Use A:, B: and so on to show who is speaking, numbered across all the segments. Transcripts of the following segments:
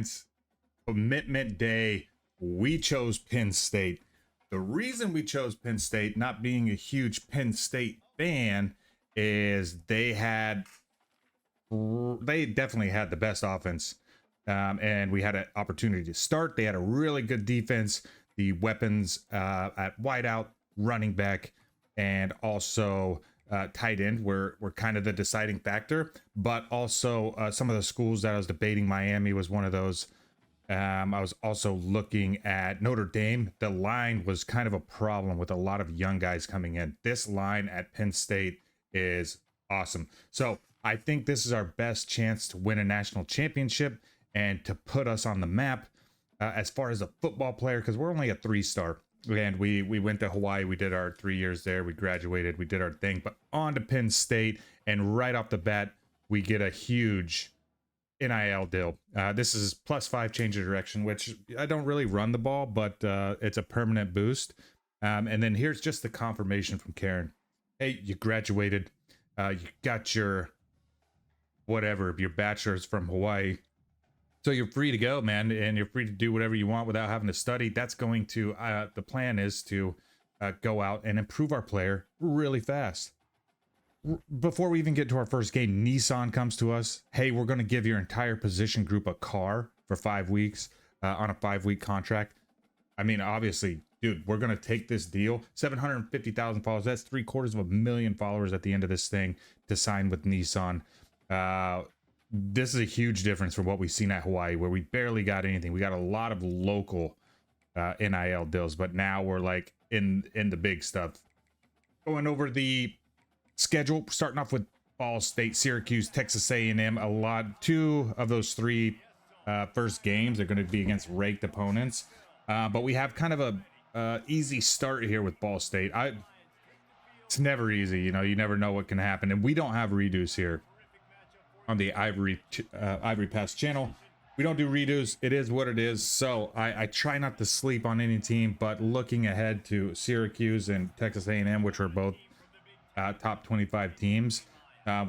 A: fans, commitment day, we chose Penn State. The reason we chose Penn State, not being a huge Penn State fan, is they definitely had the best offense. And we had an opportunity to start. They had a really good defense. The weapons at wideout, running back, and also tight end were kind of the deciding factor. But also some of the schools that I was debating, Miami was one of those. I was also looking at Notre Dame. The line was kind of a problem with a lot of young guys coming in. This line at Penn State is awesome. So I think this is our best chance to win a national championship and to put us on the map as far as a football player, because we're only a 3-star. And we went to Hawaii. We did our 3 years there. We graduated. We did our thing. But on to Penn State, and right off the bat, we get a huge NIL deal. This is +5 change of direction, which I don't really run the ball, but it's a permanent boost. And then here's just the confirmation from Karen. Hey, you graduated. You got your whatever, your bachelor's from Hawaii. So you're free to go, man, and you're free to do whatever you want without having to study. That's going to, the plan is to go out and improve our player really fast. Before we even get to our first game, Nissan comes to us. Hey, we're going to give your entire position group a car for 5 weeks on a 5-week contract. I mean, obviously, dude, we're going to take this deal. 750,000 followers. That's 750,000 followers at the end of this thing to sign with Nissan. This is a huge difference from what we've seen at Hawaii, where we barely got anything. We got a lot of local NIL deals, but now we're like in the big stuff. Going over the schedule, starting off with Ball State, Syracuse, Texas A&M. 2 of those 3 first games are going to be against ranked opponents, but we have kind of a easy start here with Ball State. It's never easy, you know. You never know what can happen, and we don't have redos here on the Ivory Pass channel. We don't do redos. It is what it is. So I try not to sleep on any team, but looking ahead to Syracuse and Texas A&M, which are both top 25 teams,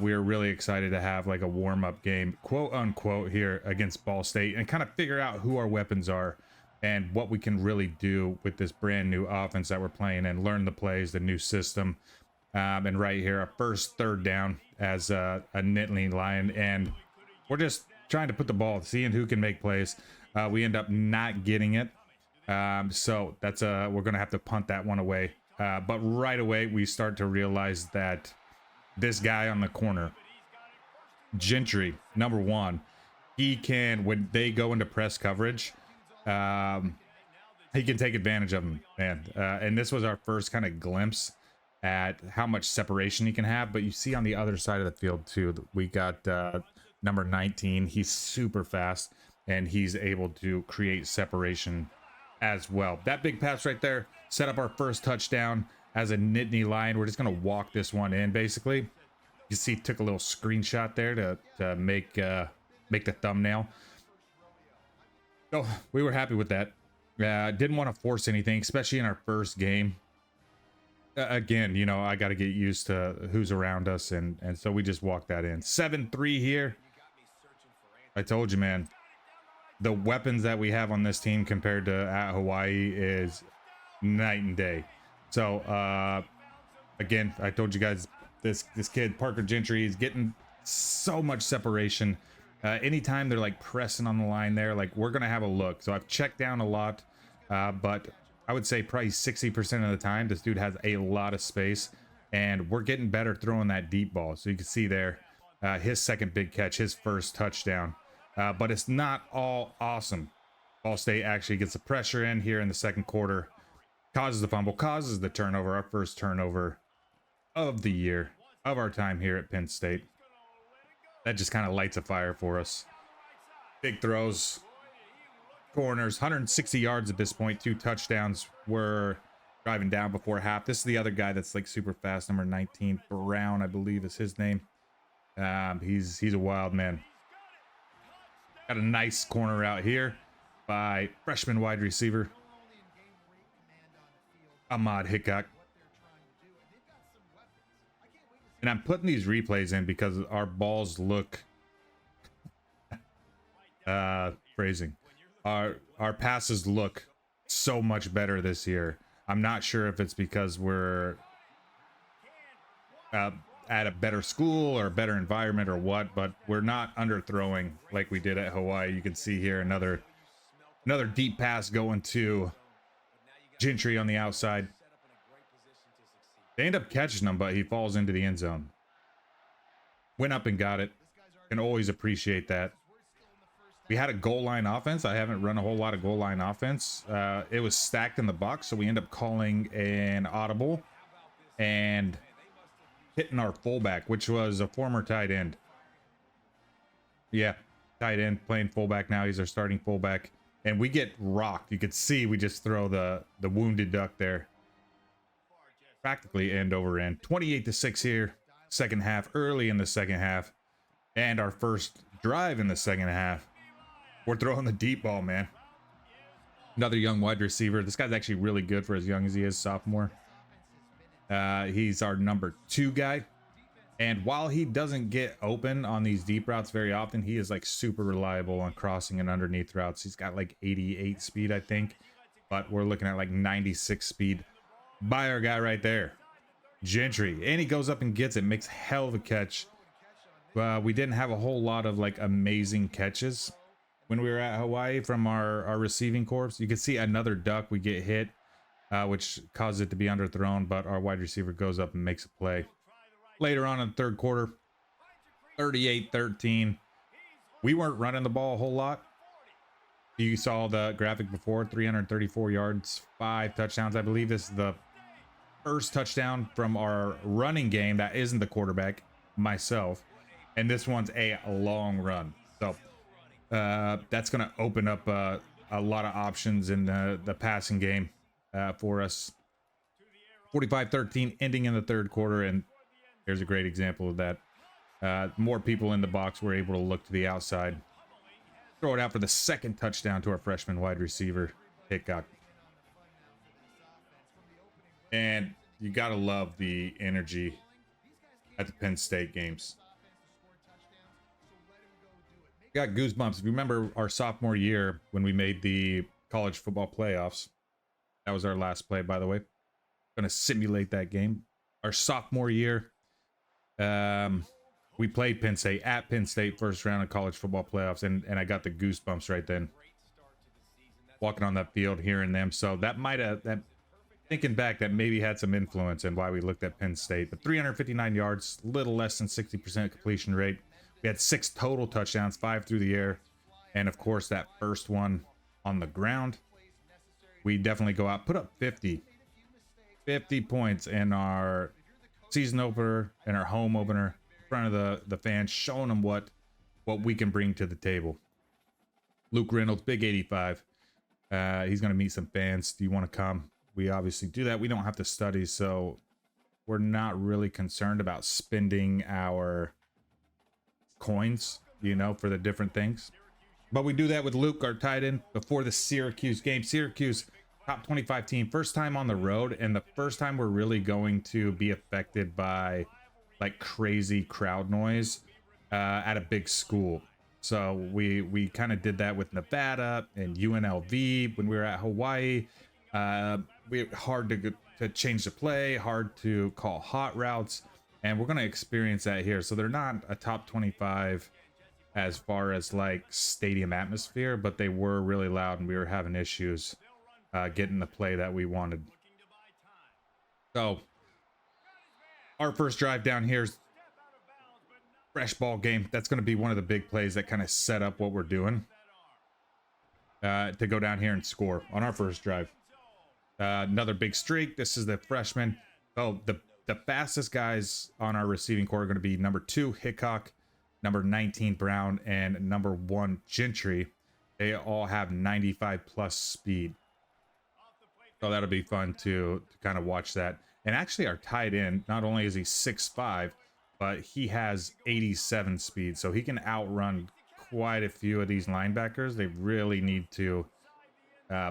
A: we are really excited to have like a warm-up game, quote unquote, here against Ball State, and kind of figure out who our weapons are and what we can really do with this brand new offense that we're playing, and learn the plays, the new system. And right here, our first 3rd down as a Nittany Lion, and we're just trying to put the ball, seeing who can make plays. We end up not getting it, so that's we're gonna have to punt that one away. But right away, we start to realize that this guy on the corner, Gentry, number 1, he can, when they go into press coverage, he can take advantage of them, man. And this was our first kind of glimpse at how much separation he can have. But you see on the other side of the field too, we got number 19. He's super fast, and he's able to create separation as well. That big pass right there set up our first touchdown as a Nittany Lion. We're just gonna walk this one in, basically. You see, took a little screenshot there to make the thumbnail. So we were happy with that. Didn't want to force anything, especially in our first game. Again, you know, I got to get used to who's around us, and so we just walked that in. 7-3 here. I told you, man, the weapons that we have on this team compared to at Hawaii is night and day. So again, I told you guys, this kid Parker Gentry is getting so much separation. Anytime they're like pressing on the line there, like, we're gonna have a look. So I've checked down a lot, but I would say probably 60% of the time this dude has a lot of space, and we're getting better throwing that deep ball. So you can see there, his second big catch, his first touchdown. But it's not all awesome. Ball State actually gets the pressure in here in the second quarter, causes the fumble, causes the turnover, our first turnover of the year, of our time here at Penn State. That just kind of lights a fire for us. Big throws, corners, 160 yards at this point, 2 touchdowns. We're driving down before half. This is the other guy that's like super fast, number 19, Brown, I believe is his name. He's a wild man. Got a nice corner out here by freshman wide receiver Ahmad Hickok. And I'm putting these replays in because our balls look phrasing. Our passes look so much better this year. I'm not sure if it's because we're at a better school or a better environment or what, but we're not underthrowing like we did at Hawaii. You can see here another deep pass going to Gentry on the outside. They end up catching him, but he falls into the end zone. Went up and got it. Can always appreciate that. We had a goal line offense. I haven't run a whole lot of goal line offense. It was stacked in the box, so we end up calling an audible and hitting our fullback, which was a former tight end. Yeah, tight end playing fullback now. He's our starting fullback. And we get rocked. You could see we just throw the wounded duck there. Practically end over end. 28-6 here. Second half, early in the second half. And our first drive in the second half. We're throwing the deep ball, man. Another young wide receiver. This guy's actually really good for as young as he is, sophomore. He's our number 2 guy. And while he doesn't get open on these deep routes very often, he is like super reliable on crossing and underneath routes. He's got like 88 speed, I think. But we're looking at like 96 speed by our guy right there, Gentry. And he goes up and gets it, makes hell of a catch. We didn't have a whole lot of like amazing catches when we were at Hawaii from our receiving corps. You can see another duck, we get hit, which caused it to be underthrown, but our wide receiver goes up and makes a play. Later on in the third quarter, 38-13. We weren't running the ball a whole lot. You saw the graphic before, 334 yards, 5 touchdowns. I believe this is the first touchdown from our running game that isn't the quarterback, myself. And this one's a long run. So that's going to open up a lot of options in the passing game for us. 45-13 ending in the third quarter, and here's a great example of that. More people in the box were able to look to the outside. Throw it out for the second touchdown to our freshman wide receiver, Hickok. And you got to love the energy at the Penn State games. Got goosebumps. If you remember our sophomore year when we made the college football playoffs, that was our last play, by the way. Going to simulate that game. Our sophomore year, we played Penn State at Penn State, first round of college football playoffs, and I got the goosebumps right then. Walking on that field, hearing them. So that might have, thinking back, that maybe had some influence in why we looked at Penn State. But 359 yards, little less than 60% completion rate. We had 6 total touchdowns, 5 through the air, and of course that first one on the ground. We definitely go out, put up 50 points in our season opener and our home opener in front of the fans, showing them what we can bring to the table. Luke Reynolds, big 85. He's going to meet some fans. Do you want to come? We obviously do that. We don't have to study, so we're not really concerned about spending our coins, for the different things. But we do that with Luke, our tight end, before the Syracuse game. Syracuse, top 25 team, first time on the road, and the first time we're really going to be affected by like crazy crowd noise at a big school. So we kind of did that with Nevada and UNLV when we were at Hawaii. Hard to change the play, hard to call hot routes, and we're going to experience that here. So they're not a top 25 as far as like stadium atmosphere, but they were really loud and we were having issues getting the play that we wanted. So our first drive down here is fresh ball game. That's going to be one of the big plays that kind of set up what we're doing to go down here and score on our first drive. Another big streak. This is the freshman. Oh, the fastest guys on our receiving core are going to be number 2 Hickok, number 19 Brown, and number 1 Gentry. They all have 95 plus speed. So that'll be fun to kind of watch that. And actually our tight end, not only is he 6'5", but he has 87 speed. So he can outrun quite a few of these linebackers. They really need to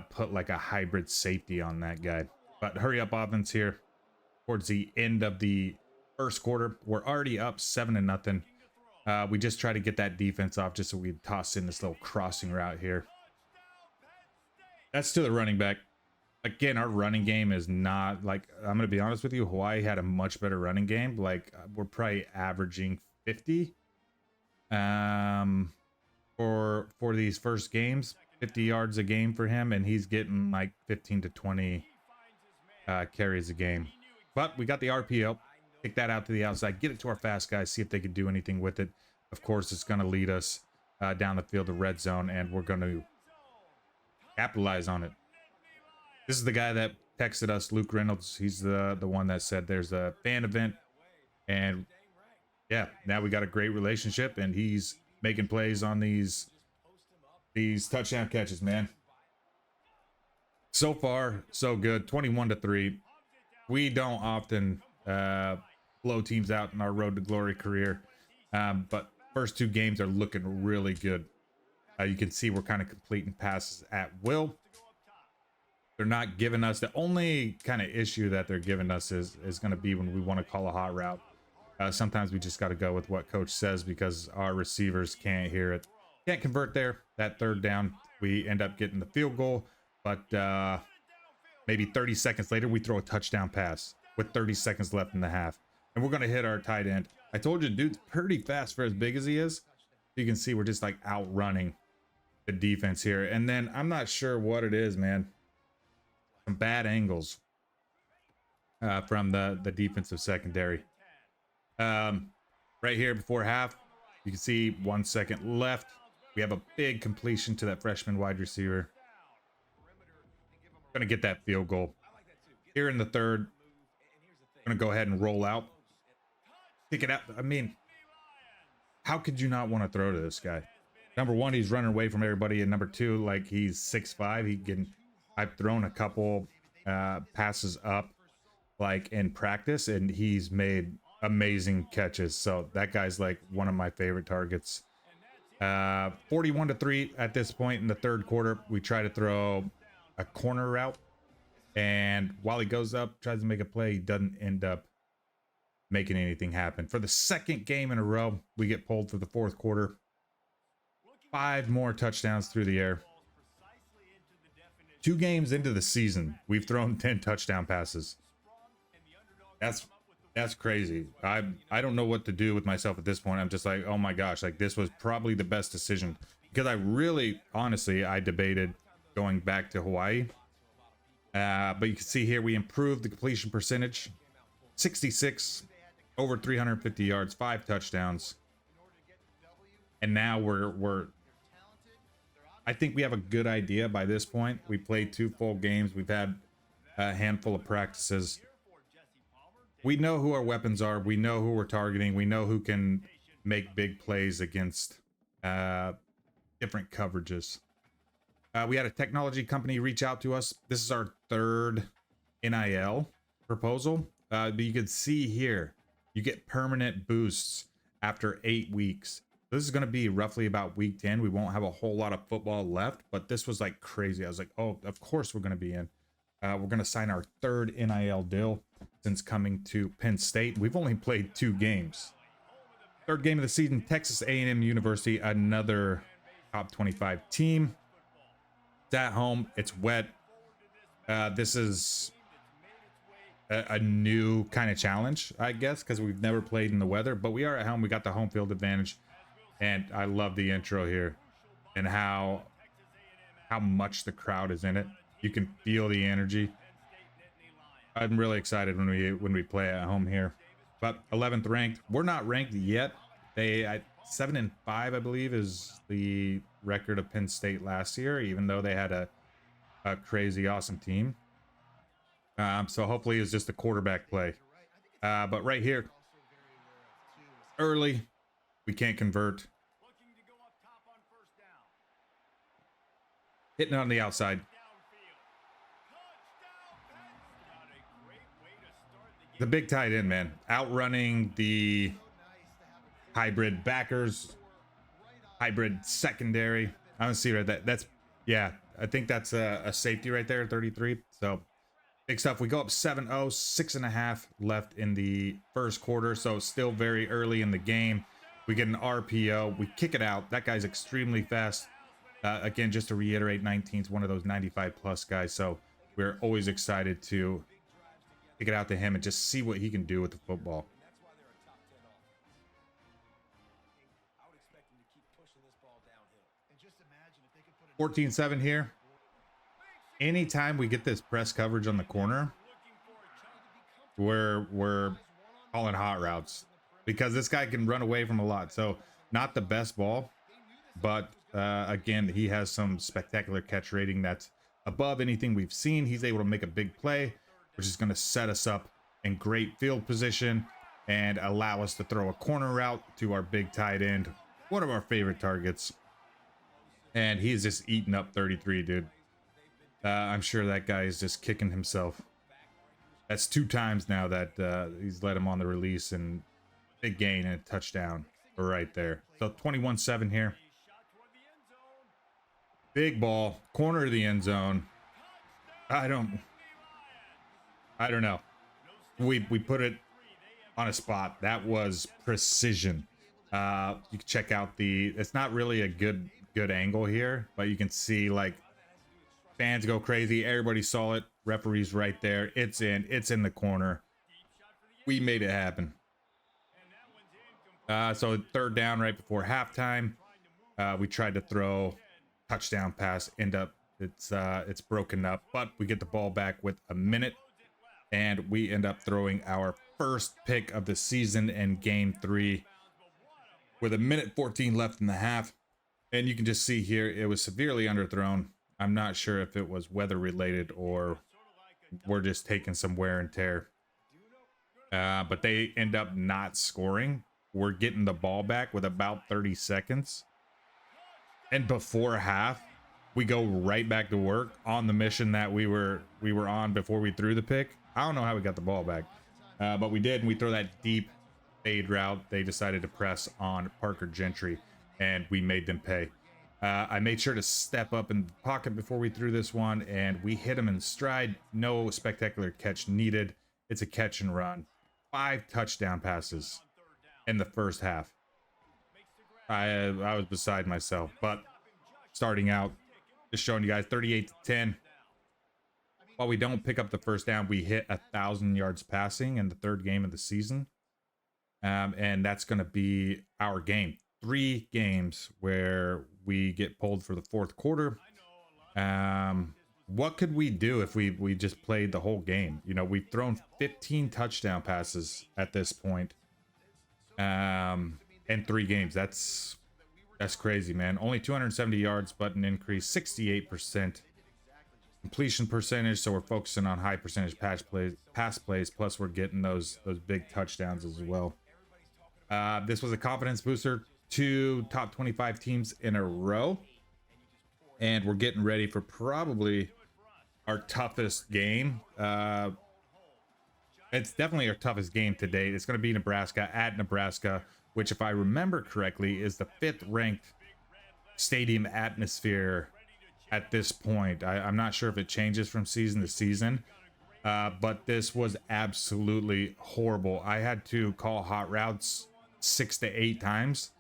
A: put like a hybrid safety on that guy. But hurry up offense here. Towards the end of the first quarter, we're already up 7-0. We just try to get that defense off just so we toss in this little crossing route here. That's to the running back. Again, our running game is not like, I'm going to be honest with you, Hawaii had a much better running game. Like, we're probably averaging 50 for these first games, 50 yards a game for him, and he's getting like 15 to 20 carries a game. But we got the RPO. Kick that out to the outside, get it to our fast guys, see if they can do anything with it. Of course, it's going to lead us down the field to red zone, and we're going to capitalize on it. This is the guy that texted us, Luke Reynolds. He's the one that said there's a fan event, and yeah, now we got a great relationship, and he's making plays on these touchdown catches, man. So far, so good. 21-3. We don't often blow teams out in our road to glory career, but first two games are looking really good. You can see we're kind of completing passes at will. They're not giving us, the only kind of issue that they're giving us is going to be when we want to call a hot route. Sometimes we just got to go with what coach says because our receivers can't hear it. Can't convert there. That third down, we end up getting the field goal, but maybe 30 seconds later, we throw a touchdown pass with 30 seconds left in the half. And we're going to hit our tight end. I told you, dude's pretty fast for as big as he is. You can see we're just like outrunning the defense here. And then I'm not sure what it is, man. Some bad angles from the defensive secondary. Right here before half, you can see 1 second left. We have a big completion to that freshman wide receiver. Gonna get that field goal. Here in the third, gonna go ahead and roll out. Kick it out. I mean, how could you not want to throw to this guy? Number one, he's running away from everybody, and number two, like, he's 6'5". I've thrown a couple passes up like in practice, and he's made amazing catches. So that guy's like one of my favorite targets. 41-3 at this point in the third quarter. We try to throw a corner route, and while he goes up, tries to make a play, he doesn't end up making anything happen. For the second game in a row, we get pulled for the fourth quarter. 5 more touchdowns through the air. 2 games into the season, we've thrown 10 touchdown passes. That's crazy. I don't know what to do with myself at this point. I'm just like, oh my gosh, like, this was probably the best decision, because I really, honestly, I debated going back to Hawaii. But you can see here we improved the completion percentage. 66, over 350 yards, 5 touchdowns. And now we're I think we have a good idea by this point. We played 2 full games. We've had a handful of practices. We know who our weapons are. We know who we're targeting. We know who can make big plays against different coverages. We had a technology company reach out to us. This is our 3rd NIL proposal. But you can see here, you get permanent boosts after 8 weeks. This is going to be roughly about week 10. We won't have a whole lot of football left, but this was like crazy. I was like, oh, of course we're going to be in. We're going to sign our 3rd NIL deal since coming to Penn State. We've only played 2 games. 3rd game of the season, Texas A&M University, another top 25 team. It's at home. It's wet. This is a new kind of challenge, I guess, because we've never played in the weather, but we are at home. We got the home field advantage. And I love the intro here and how much the crowd is in it. You can feel the energy. I'm really excited when we play at home here. But 11th ranked. We're not ranked yet. 7-5, I believe, is the record of Penn State last year, even though they had a crazy awesome team. So hopefully it's just a quarterback play. But right here, early, we can't convert. Hitting it on the outside. The big tight end, man. Outrunning the hybrid backers. Hybrid secondary. I don't see right that. That's, yeah, I think that's a safety right there, 33. So big stuff. We go up 7-0, 6.5 left in the first quarter. So still very early in the game. We get an RPO. We kick it out. That guy's extremely fast. Again, just to reiterate, 19 is one of those 95 plus guys. So we're always excited to kick it out to him and just see what he can do with the football. 14-7 here. Anytime we get this press coverage on the corner, we're calling hot routes because this guy can run away from a lot. So not the best ball, but again, he has some spectacular catch rating that's above anything we've seen. He's able to make a big play, which is going to set us up in great field position and allow us to throw a corner route to our big tight end, one of our favorite targets. And he's just eating up 33, dude. I'm sure that guy is just kicking himself. That's 2 times now that he's led him on the release, and big gain and a touchdown right there. So 21-7 here. Big ball, corner of the end zone. I don't know. We put it on a spot. That was precision. You can check out it's not really a good angle here, but you can see like fans go crazy. Everybody saw it. Referee's right there. It's in the corner. We made it happen. So 3rd down right before halftime. We tried to throw touchdown pass. It's broken up, but we get the ball back with a minute, and we end up throwing our first pick of the season in game 3 with 1:14 left in the half. And you can just see here, it was severely underthrown. I'm not sure if it was weather related or we're just taking some wear and tear. But they end up not scoring. We're getting the ball back with about 30 seconds. And before half, we go right back to work on the mission that we were on before we threw the pick. I don't know how we got the ball back, but we did. And we throw that deep fade route. They decided to press on Parker Gentry, and we made them pay. I made sure to step up in the pocket before we threw this one, and we hit him in stride. No spectacular catch needed. It's a catch and run. 5 touchdown passes in the first half. I was beside myself, but starting out, just showing you guys 38-10. While we don't pick up the first down, we hit 1,000 yards passing in the 3rd game of the season. And that's going to be our game. 3 games where we get pulled for the 4th quarter. What could we do if we just played the whole game? You know, we've thrown 15 touchdown passes at this point. In 3 games. That's crazy, man. Only 270 yards, but an increase, 68% completion percentage. So we're focusing on high percentage pass plays. Plus we're getting those big touchdowns as well. This was a confidence booster. 2 top 25 teams in a row, and we're getting ready for probably our toughest game. It's definitely our toughest game to date. It's going to be Nebraska at Nebraska, which, if I remember correctly, is the 5th ranked stadium atmosphere at this point. I'm not sure if it changes from season to season, but this was absolutely horrible. I had to call hot routes 6 to 8 times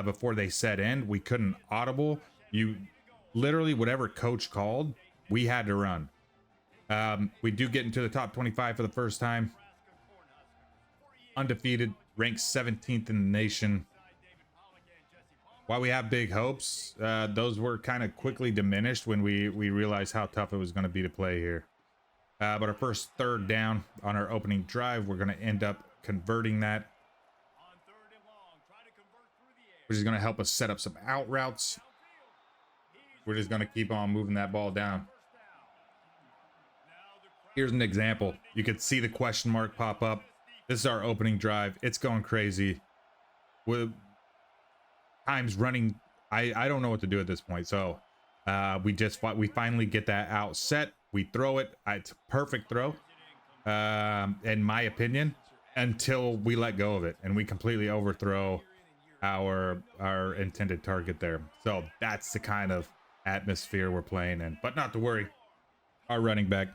A: before they set in. We couldn't audible. You literally, whatever coach called, we had to run. We do get into the top 25 for the first time. Undefeated, ranked 17th in the nation. While we have big hopes, those were kind of quickly diminished when we realized how tough it was going to be to play here. But our first 3rd down on our opening drive, we're going to end up converting that, which is going to help us set up some out routes. We're just going to keep on moving that ball down. Here's an example. You could see the question mark pop up. This is our opening drive. It's going crazy. With times running, I don't know what to do at this point. So we finally get that out set. We throw it. It's a perfect throw, in my opinion, until we let go of it and we completely overthrow our intended target there. So that's the kind of atmosphere we're playing in. But not to worry. Our running back,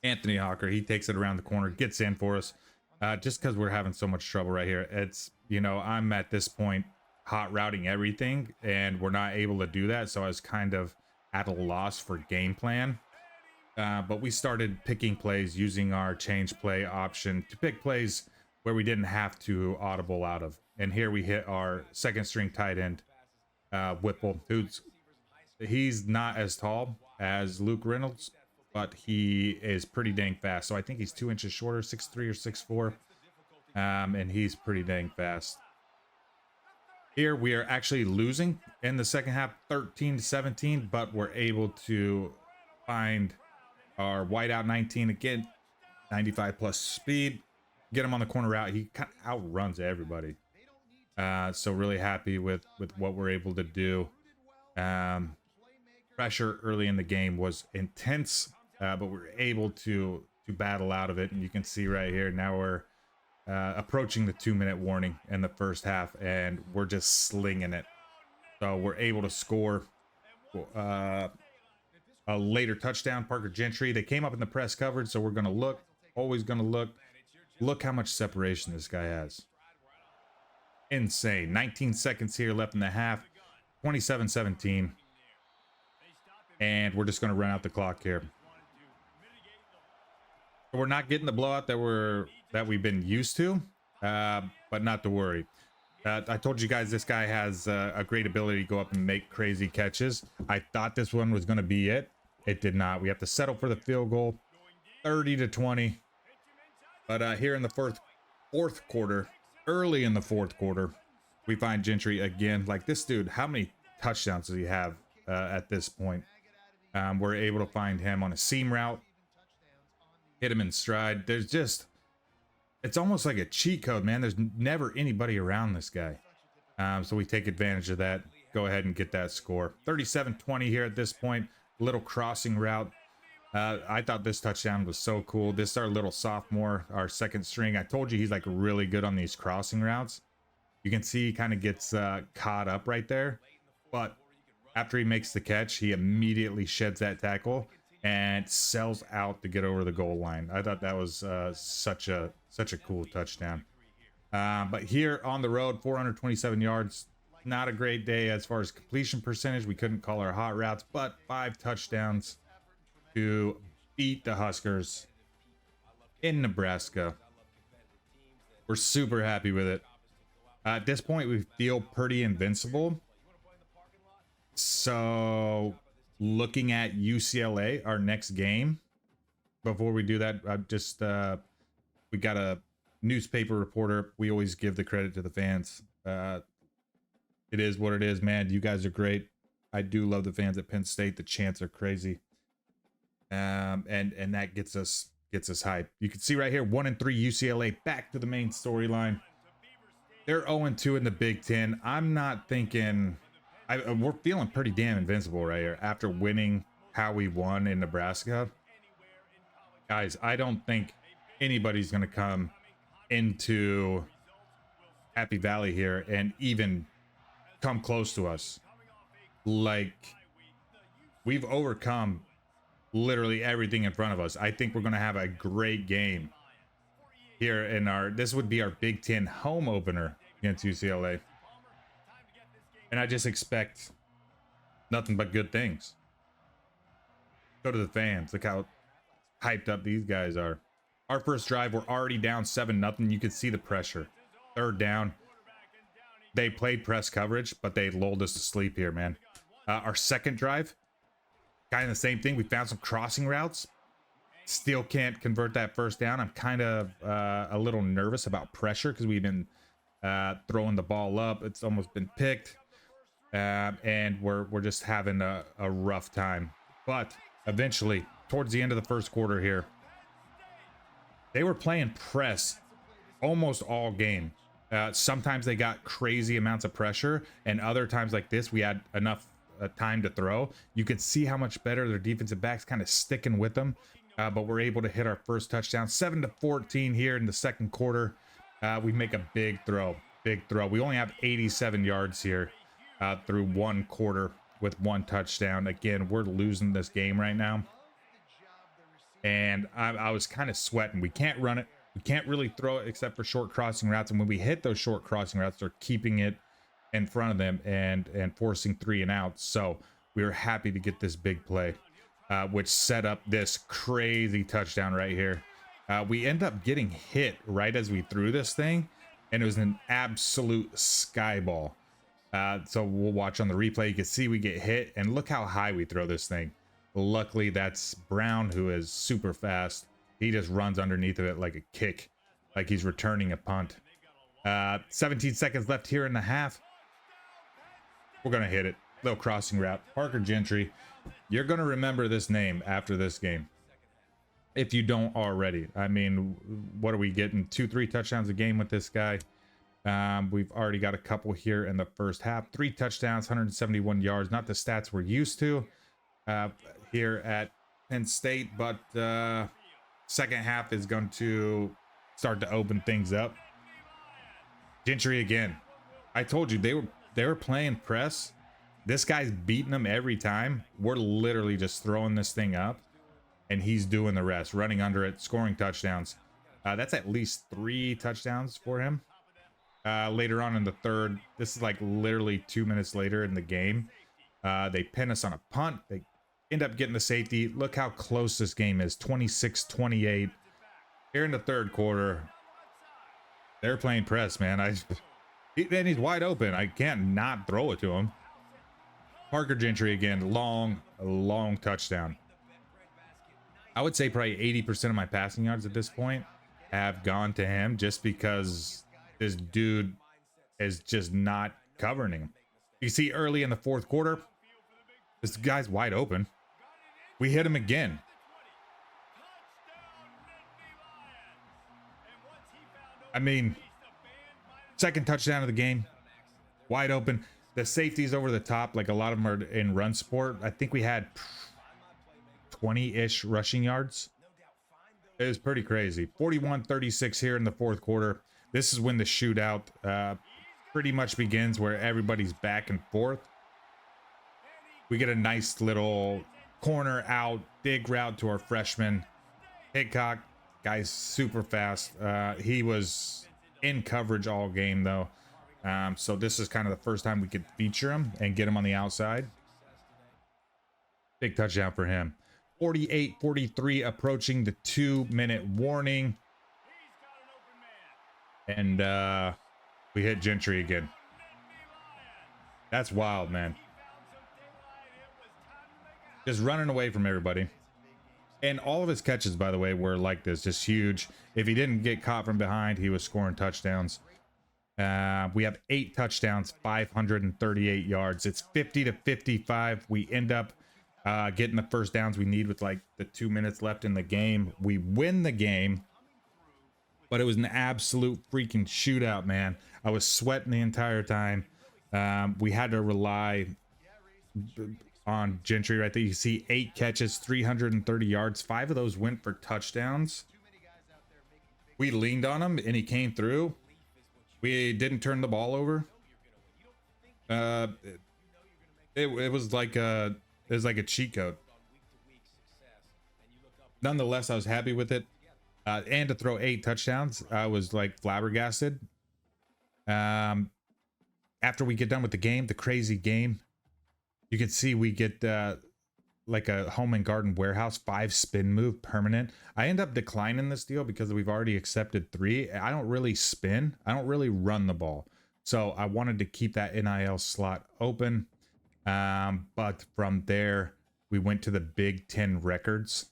A: Anthony Hawker, he takes it around the corner, gets in for us. just because we're having so much trouble right here. It's, you know, I'm at this point hot routing everything, and we're not able to do that. So I was kind of at a loss for game plan. But we started picking plays using our change play option to pick plays where we didn't have to audible out of. And here we hit our second string tight end, Whipple, he's not as tall as Luke Reynolds, but he is pretty dang fast. So I think he's 2 inches shorter, 6'3" or 6'4", and he's pretty dang fast. Here we are actually losing in the second half, 13-17, but we're able to find our wideout 19 again, 95 plus speed, get him on the corner route. He kind of outruns everybody. So really happy with what we're able to do. Pressure early in the game was intense, but we were able to battle out of it. And you can see right here, now we're approaching the 2-minute warning in the first half, and we're just slinging it. So we're able to score a later touchdown. Parker Gentry, they came up in the press coverage, so we're going to look, always going to look. Look how much separation this guy has. Insane. 19 seconds here left in the half, 27-17. And we're just going to run out the clock here. We're not getting the blowout that we've been used to, but not to worry. I told you guys this guy has a great ability to go up and make crazy catches. I thought this one was going to be it. It did not. We have to settle for the field goal, 30-20. But here in the fourth quarter, early in the fourth quarter, we find Gentry again. Like, this dude, how many touchdowns does he have at this point? We're able to find him on a seam route, hit him in stride. There's just, it's almost like a cheat code, man. There's never anybody around this guy. So we take advantage of that, go ahead and get that score. 37-20 here at this point. Little crossing route. I thought this touchdown was so cool. This is our little sophomore, our second string. I told you he's like really good on these crossing routes. You can see he kind of gets caught up right there, but after he makes the catch, he immediately sheds that tackle and sells out to get over the goal line. I thought that was such a cool touchdown. But here on the road, 427 yards. Not a great day as far as completion percentage. We couldn't call our hot routes, but 5 touchdowns to beat the Huskers in Nebraska. We're super happy with it. At this point, we feel pretty invincible. So looking at UCLA, our next game, before we do that, we got a newspaper reporter. We always give the credit to the fans. It is what it is, man. You guys are great. I do love the fans at Penn State. The chants are crazy. And that gets us hype. You can see right here, 1-3 UCLA, back to the main storyline. They're 0-2 in the Big Ten. I'm not thinking, we're feeling pretty damn invincible right here after winning how we won in Nebraska. Guys, I don't think anybody's going to come into Happy Valley here and even come close to us. Like, we've overcome literally everything in front of us. I think we're going to have a great game here in this would be our Big Ten home opener against UCLA. And I just expect nothing but good things. Go to the fans. Look how hyped up these guys are. Our first drive, we're already down 7-0. You can see the pressure. Third down. They played press coverage, but they lulled us to sleep here, man. Our second drive, kind of the same thing. We found some crossing routes. Still can't convert that first down. I'm kind of a little nervous about pressure because we've been throwing the ball up. It's almost been picked. And we're just having a rough time. But eventually, towards the end of the first quarter here, they were playing press almost all game. Sometimes they got crazy amounts of pressure, and other times like this, we had enough time to throw. You could see how much better their defensive backs kind of sticking with them. But we're able to hit our first touchdown, 7-14 here in the second quarter. We make a big throw. We only have 87 yards here through one quarter with one touchdown. Again, we're losing this game right now. And I was kind of sweating. We can't run it. We can't really throw it except for short crossing routes, and when we hit those short crossing routes, they're keeping it in front of them and forcing 3 and outs. So we were happy to get this big play, which set up this crazy touchdown right here. We end up getting hit right as we threw this thing, and it was an absolute sky ball. So we'll watch on the replay. You can see we get hit, and look how high we throw this thing. Luckily, that's Brown, who is super fast. He just runs underneath of it like a kick, like he's returning a punt. 17 seconds left here in the half. We're going to hit it. Little crossing route. Parker Gentry. You're going to remember this name after this game, if you don't already. I mean, what are we getting? 2-3 touchdowns a game with this guy. We've already got a couple here in the first half. 3 touchdowns, 171 yards. Not the stats we're used to here at Penn State, but second half is going to start to open things up. Gentry again. I told you they were playing press. This guy's beating them every time. We're literally just throwing this thing up, and he's doing the rest, running under it, scoring touchdowns. That's at least 3 touchdowns for him. Later on in the third, this is like literally 2 minutes later in the game. They pin us on a punt. They end up getting the safety. Look how close this game is, 26-28. Here in the third quarter, they're playing press, man. And he's wide open. I can't not throw it to him. Parker Gentry again, long touchdown. I would say probably 80% of my passing yards at this point have gone to him, just because this dude is just not covering him. You see early in the fourth quarter, this guy's wide open. We hit him again. I mean, second touchdown of the game, wide open. The safeties over the top, like a lot of them are in run support. I think we had 20-ish rushing yards. It was pretty crazy. 41-36 here in the fourth quarter. This is when the shootout pretty much begins, where everybody's back and forth. We get a nice little corner out, big route to our freshman. Hickok, guy's super fast. He was in coverage all game, though. So this is kind of the first time we could feature him and get him on the outside. Big touchdown for him. 48-43, approaching the 2-minute warning. And we hit Gentry again. That's wild, man. Just running away from everybody. And all of his catches, by the way, were like this, just huge. If he didn't get caught from behind, he was scoring touchdowns. We have 8 touchdowns, 538 yards. It's 50-55. We end up getting the first downs we need with like the 2 minutes left in the game. We win the game, but it was an absolute freaking shootout, man. I was sweating the entire time. We had to rely on Gentry right there. You see 8 catches, 330 yards. 5 of those went for touchdowns. We leaned on him and he came through. We didn't turn the ball over. It was like a cheat code. Nonetheless, I was happy with it. And to throw 8 touchdowns, I was like flabbergasted. After we get done with the game, the crazy game, you can see we get like a home and garden warehouse 5 spin move permanent. I end up declining this deal because we've already accepted 3. I don't really spin. I don't really run the ball. So I wanted to keep that NIL slot open. But from there, we went to the Big Ten records.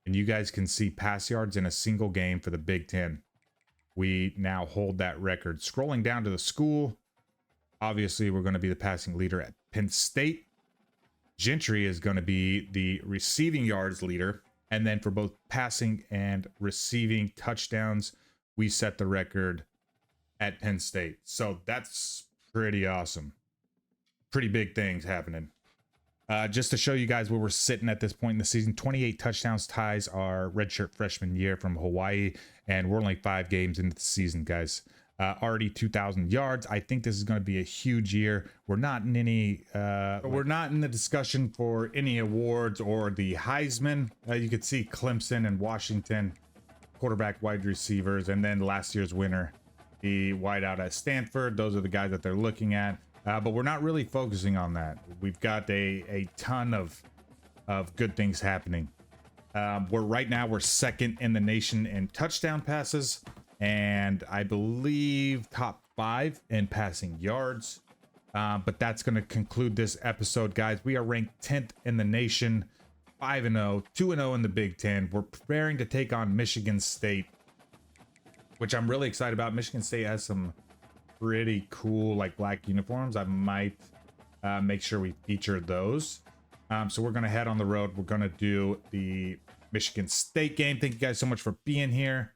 A: And you guys can see pass yards in a single game for the Big Ten. We now hold that record. Scrolling down to the school, obviously we're going to be the passing leader at Penn State. Gentry is going to be the receiving yards leader. And then for both passing and receiving touchdowns, we set the record at Penn State. So that's pretty awesome. Pretty big things happening. Just to show you guys where we're sitting at this point in the season, 28 touchdowns ties our redshirt freshman year from Hawaii, and we're only 5 games into the season, guys. Already 2,000 yards. I think this is going to be a huge year. We're not in any, we're not in the discussion for any awards or the Heisman. You could see Clemson and Washington quarterback, wide receivers, and then last year's winner, the wideout at Stanford. Those are the guys that they're looking at. But we're not really focusing on that. We've got a ton of good things happening. Right now we're second in the nation in touchdown passes, and I believe top 5 in passing yards. But that's going to conclude this episode, guys. We are ranked 10th in the nation, 5-0, 2-0 in the Big Ten. We're preparing to take on Michigan State, which I'm really excited about. Michigan State has some pretty cool like black uniforms. I might make sure we feature those. So we're going to head on the road. We're going to do the Michigan State game. Thank you guys so much for being here.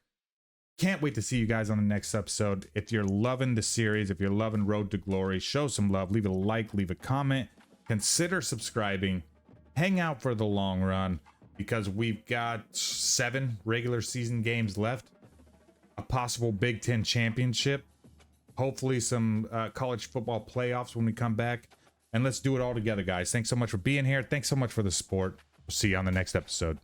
A: Can't wait to see you guys on the next episode. If you're loving the series, if you're loving Road to Glory, show some love. Leave a like, leave a comment. Consider subscribing. Hang out for the long run, because we've got 7 regular season games left. A possible Big Ten championship. Hopefully some college football playoffs when we come back. And let's do it all together, guys. Thanks so much for being here. Thanks so much for the support. We'll see you on the next episode.